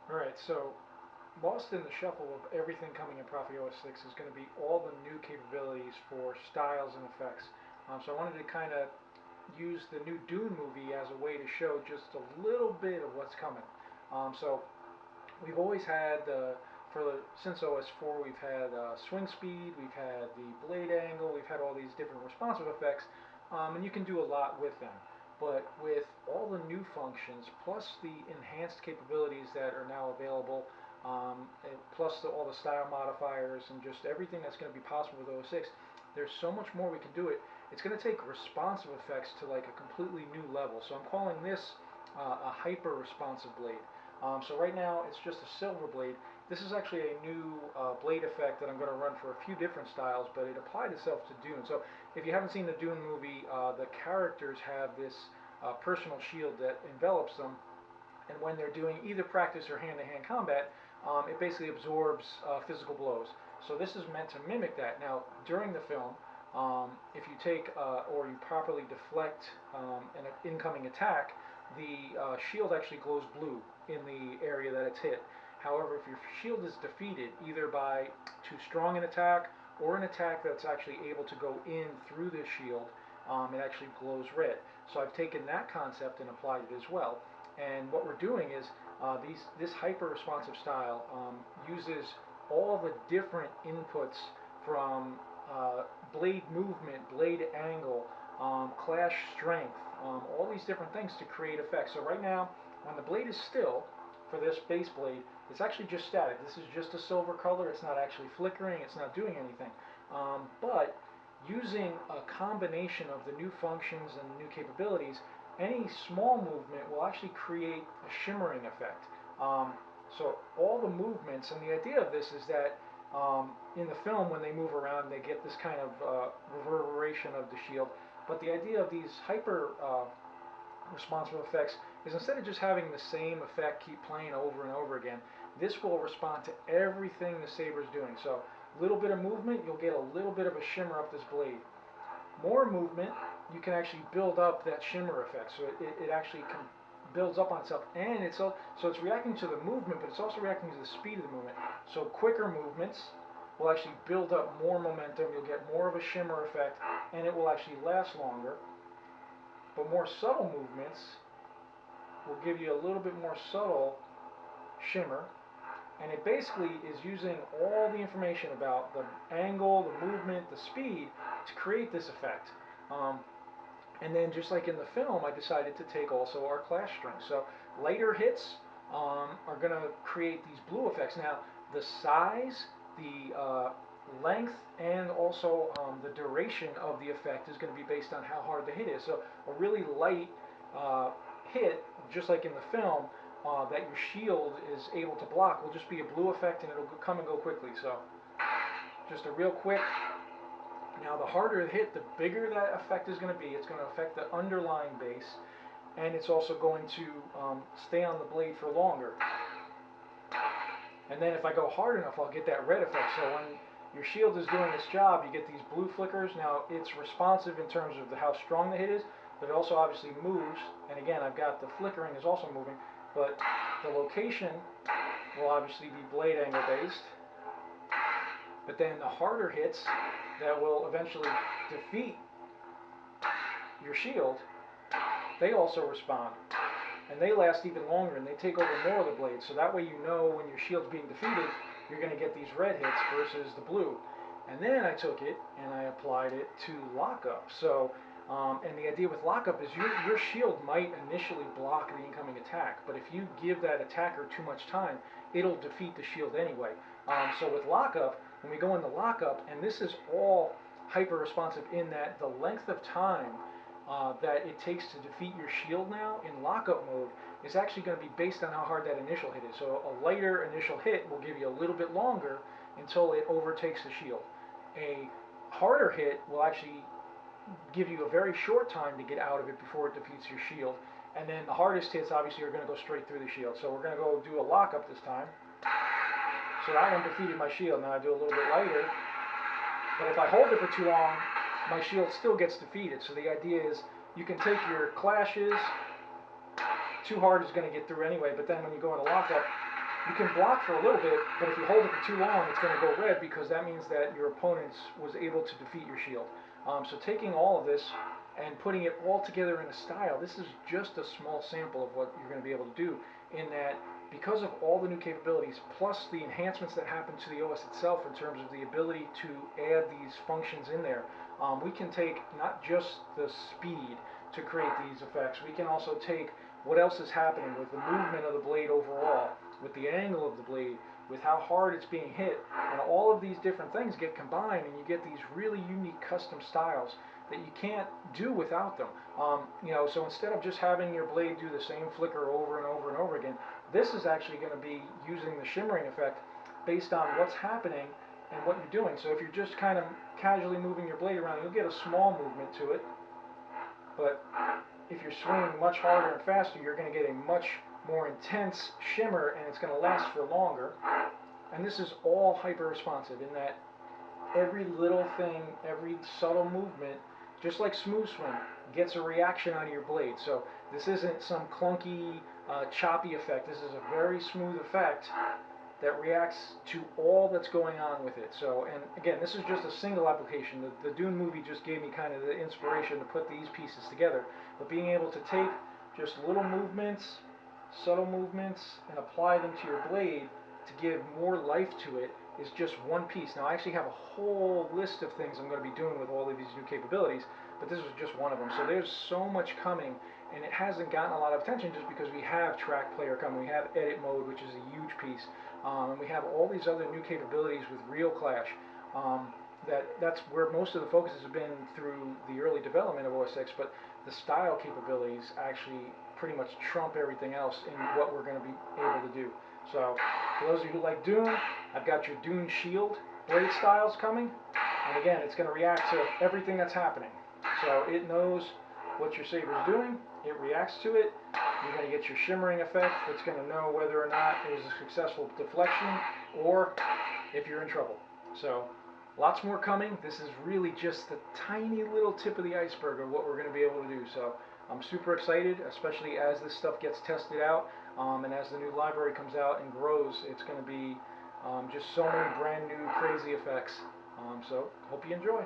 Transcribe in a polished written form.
Alright, so lost in the shuffle of everything coming in ProffieOS6 is going to be all the new capabilities for styles and effects. So I wanted to kind of use the new DUNE movie as a way to show just a little bit of what's coming. So we've always had, since OS4, we've had swing speed, we've had the blade angle, we've had all these different responsive effects, and you can do a lot with them. But with all the new functions, plus the enhanced capabilities that are now available, plus all the style modifiers and just everything that's going to be possible with OS6, there's so much more we can do it. It's going to take responsive effects to like a completely new level. So I'm calling this a hyper responsive blade. So right now it's just a silver blade. This is actually a new blade effect that I'm going to run for a few different styles, but it applied itself to DUNE. So if you haven't seen the DUNE movie, the characters have this personal shield that envelops them, and when they're doing either practice or hand-to-hand combat, it basically absorbs physical blows. So this is meant to mimic that. Now, during the film, if you take or you properly deflect an incoming attack, the shield actually glows blue in the area that it's hit. However, if your shield is defeated either by too strong an attack or an attack that's actually able to go in through the shield, it actually glows red. So I've taken that concept and applied it as well. And what we're doing is this hyper-responsive style uses all the different inputs from blade movement, blade angle, clash strength, all these different things to create effects. So right now, when the blade is still, for this base blade, it's actually just static. This is just a silver color. It's not actually flickering. It's not doing anything. But using a combination of the new functions and the new capabilities, any small movement will actually create a shimmering effect. So all the movements, and the idea of this is that in the film when they move around they get this kind of reverberation of the shield, but the idea of these hyper responsive effects is instead of just having the same effect keep playing over and over again, this will respond to everything the saber is doing. So a little bit of movement, you'll get a little bit of a shimmer up this blade. More movement, you can actually build up that shimmer effect. So it actually builds up on itself, and so it's reacting to the movement, but it's also reacting to the speed of the movement. So quicker movements will actually build up more momentum. You'll get more of a shimmer effect, and it will actually last longer. But more subtle movements will give you a little bit more subtle shimmer, and it basically is using all the information about the angle, the movement, the speed to create this effect. And then just like in the film, I decided to take also our clash strings. So later hits are going to create these blue effects. Now the size, the length, and also the duration of the effect is going to be based on how hard the hit is. So a really light hit, just like in the film, that your shield is able to block will just be a blue effect, and it'll come and go quickly. So just a real quick. Now the harder the hit, the bigger that effect is going to be. It's going to affect the underlying base, and it's also going to stay on the blade for longer. And then if I go hard enough, I'll get that red effect. So when your shield is doing its job, you get these blue flickers. Now it's responsive in terms of how strong the hit is, but it also obviously moves. And again, I've got the flickering is also moving, but the location will obviously be blade angle based. But then the harder hits that will eventually defeat your shield, they also respond. And they last even longer, and they take over more of the blade. So that way you know when your shield's being defeated, you're going to get these red hits versus the blue. And then I took it and I applied it to lockup. So, and the idea with lockup is your shield might initially block the incoming attack, but if you give that attacker too much time, it'll defeat the shield anyway. So with lockup, when we go into lockup, and this is all hyper responsive in that the length of time that it takes to defeat your shield now in lockup mode is actually going to be based on how hard that initial hit is. So a lighter initial hit will give you a little bit longer until it overtakes the shield. A harder hit will actually give you a very short time to get out of it before it defeats your shield. And then the hardest hits obviously are going to go straight through the shield. So we're going to go do a lockup this time. So that one defeated my shield. Now I do a little bit lighter. But if I hold it for too long, my shield still gets defeated. So the idea is you can take your clashes. Too hard is going to get through anyway. But then when you go into lockup, You can block for a little bit, but if you hold it for too long, it's going to go red because that means that your opponent was able to defeat your shield. So taking all of this and putting it all together in a style, this is just a small sample of what you're going to be able to do, in that because of all the new capabilities, plus the enhancements that happen to the OS itself in terms of the ability to add these functions in there, we can take not just the speed to create these effects, we can also take what else is happening with the movement of the blade overall, with the angle of the blade, with how hard it's being hit, and all of these different things get combined and you get these really unique custom styles that you can't do without them. So instead of just having your blade do the same flicker over and over and over again, this is actually going to be using the shimmering effect based on what's happening and what you're doing. So if you're just kind of casually moving your blade around, you'll get a small movement to it, but if you're swinging much harder and faster, you're going to get a much more intense shimmer, and it's going to last for longer. And this is all hyper responsive in that every little thing, every subtle movement, just like smooth swing, gets a reaction out of your blade. So this isn't some clunky, choppy effect. This is a very smooth effect that reacts to all that's going on with it. So, and again, this is just a single application. The Dune movie just gave me kind of the inspiration to put these pieces together. But being able to take just little movements, subtle movements, and apply them to your blade to give more life to it is just one piece. Now I actually have a whole list of things I'm going to be doing with all of these new capabilities, but this was just one of them. So there's so much coming, and it hasn't gotten a lot of attention just because we have track player coming, we have edit mode, which is a huge piece, and we have all these other new capabilities with Real Clash. That's where most of the focuses have been through the early development of OS 6, but the style capabilities actually pretty much trump everything else in what we're going to be able to do. So, for those of you who like Dune, I've got your Dune Shield blade styles coming, and again, it's going to react to everything that's happening. So it knows what your saber's doing, it reacts to it, you're going to get your shimmering effect, it's going to know whether or not it was a successful deflection, or if you're in trouble. So, lots more coming. This is really just the tiny little tip of the iceberg of what we're going to be able to do. So I'm super excited, especially as this stuff gets tested out, and as the new library comes out and grows. It's going to be just so many brand new crazy effects. So hope you enjoy.